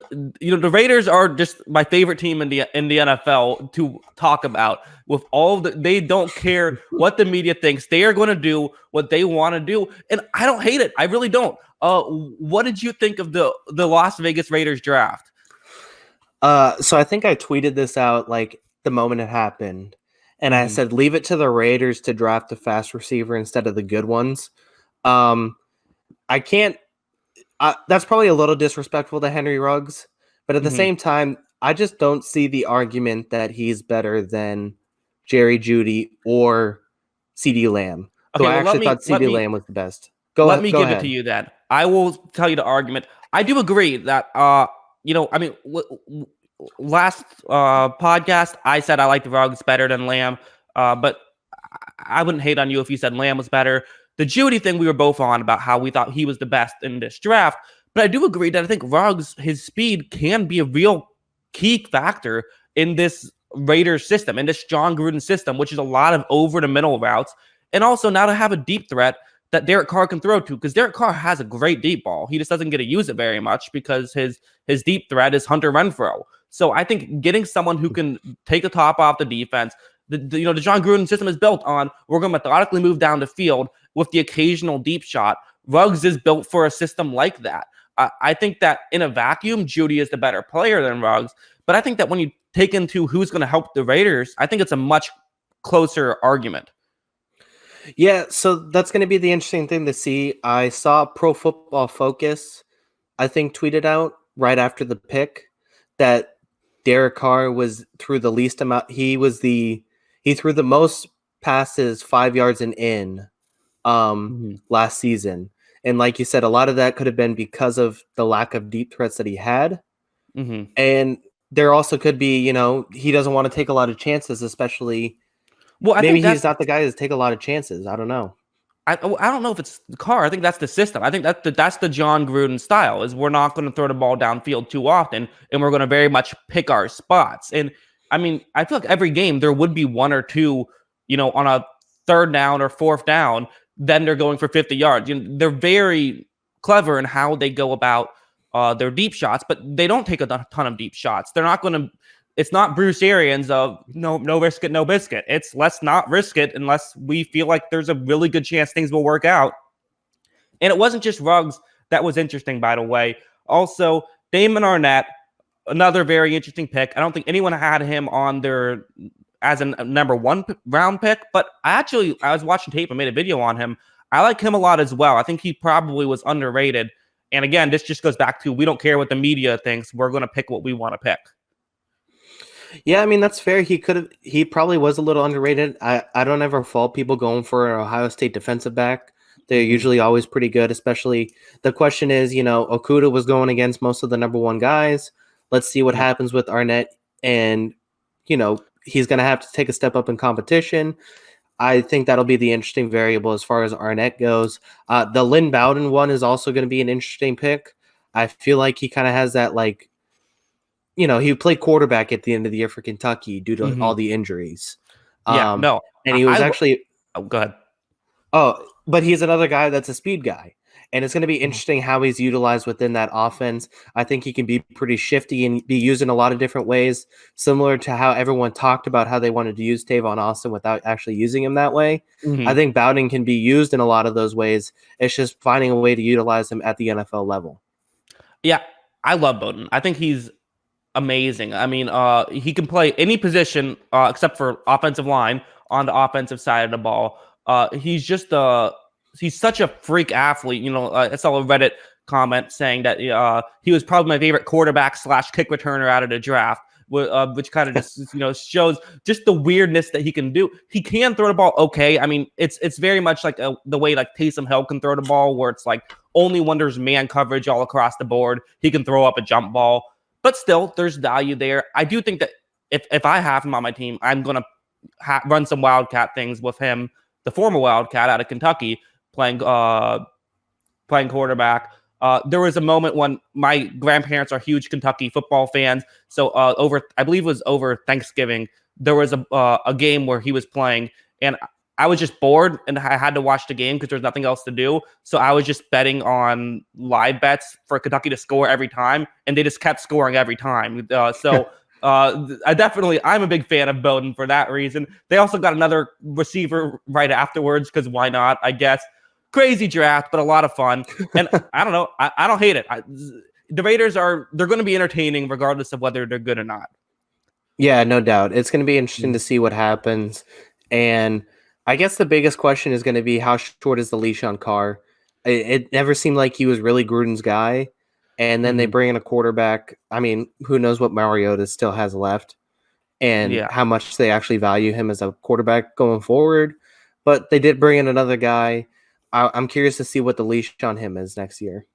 the Raiders are just my favorite team in the NFL to talk about. With they don't care what the media thinks. They are going to do what they want to do, and I don't hate it. I really don't. What did you think of the Las Vegas Raiders draft? So I think I tweeted this out like the moment it happened, and I said leave it to the Raiders to draft a fast receiver instead of the good ones. I can't. That's probably a little disrespectful to Henry Ruggs, but at the same time, I just don't see the argument that he's better than Jerry Jeudy or CeeDee Lamb. Okay, I actually thought CeeDee Lamb was the best. Let me give it to you then. I will tell you the argument. I do agree that last podcast I said I liked Ruggs better than Lamb, but I wouldn't hate on you if you said Lamb was better. The Jeudy thing we were both on about how we thought he was the best in this draft, but I do agree that I think Ruggs, his speed can be a real key factor in this Raiders system, in this John Gruden system, which is a lot of over the middle routes, and also now to have a deep threat that Derek Carr can throw to, because Derek Carr has a great deep ball. He just doesn't get to use it very much because his deep threat is Hunter Renfrow. So I think getting someone who can take the top off the defense, the John Gruden system is built on, we're going to methodically move down the field with the occasional deep shot. Ruggs is built for a system like that. I think that in a vacuum, Jeudy is the better player than Ruggs, but I think that when you take into who's going to help the Raiders, I think it's a much closer argument. Yeah, so that's going to be the interesting thing to see. I saw Pro Football Focus, I think, tweeted out right after the pick that Derek Carr was through the least amount. He threw the most passes 5 yards and in last season. And like you said, a lot of that could have been because of the lack of deep threats that he had. And there also could be, he doesn't want to take a lot of chances, especially. Well, maybe he's not the guy to take a lot of chances. I don't know. I don't know if it's Carr. I think that's the system. I think that's the John Gruden style, is we're not going to throw the ball downfield too often, and we're going to very much pick our spots. And I mean, I feel like every game there would be one or two, on a third down or fourth down, then they're going for 50 yards. They're very clever in how they go about their deep shots, but they don't take a ton of deep shots. They're not going to. It's not Bruce Arians of no risk it, no biscuit. It's let's not risk it unless we feel like there's a really good chance things will work out. And it wasn't just Ruggs that was interesting, by the way. Also, Damon Arnett, another very interesting pick. I don't think anyone had him on their as a number 1 round pick, but I was watching tape and made a video on him. I like him a lot as well. I think he probably was underrated. And again, this just goes back to we don't care what the media thinks. We're going to pick what we want to pick. Yeah, I mean, that's fair. He probably was a little underrated. I don't ever fault people going for an Ohio State defensive back. They're usually always pretty good, especially the question is, Okudah was going against most of the number 1 guys. Let's see what happens with Arnett. And, he's going to have to take a step up in competition. I think that'll be the interesting variable as far as Arnett goes. The Lynn Bowden one is also going to be an interesting pick. I feel like he kind of has that, he played quarterback at the end of the year for Kentucky due to all the injuries. And he was actually. Oh, go ahead. Oh, but he's another guy that's a speed guy. And it's going to be interesting how he's utilized within that offense. I think he can be pretty shifty and be used in a lot of different ways, similar to how everyone talked about how they wanted to use Tavon Austin without actually using him that way. I think Bowden can be used in a lot of those ways. It's just finding a way to utilize him at the NFL level. Yeah, I love Bowden. I think he's amazing. I mean, he can play any position except for offensive line on the offensive side of the ball. He's such a freak athlete. I saw a Reddit comment saying that he was probably my favorite quarterback / kick returner out of the draft, which kind of just shows just the weirdness that he can do. He can throw the ball okay. I mean, it's very much like the way like Taysom Hill can throw the ball, where it's like only when there's man coverage all across the board, he can throw up a jump ball. But still, there's value there. I do think that if I have him on my team, I'm going to run some Wildcat things with him, the former Wildcat out of Kentucky, playing quarterback. There was a moment when my grandparents are huge Kentucky football fans. So I believe it was over Thanksgiving, there was a game where he was playing, and I was just bored and I had to watch the game because there's nothing else to do. So I was just betting on live bets for Kentucky to score every time, and they just kept scoring every time. I'm a big fan of Bowden for that reason. They also got another receiver right afterwards because why not? I guess crazy draft, but a lot of fun. And I don't know. I don't hate it. The Raiders they're going to be entertaining regardless of whether they're good or not. Yeah, no doubt. It's going to be interesting to see what happens. And I guess the biggest question is going to be how short is the leash on Carr? It never seemed like he was really Gruden's guy. And then they bring in a quarterback. I mean, who knows what Mariota still has left and how much they actually value him as a quarterback going forward. But they did bring in another guy. I'm curious to see what the leash on him is next year.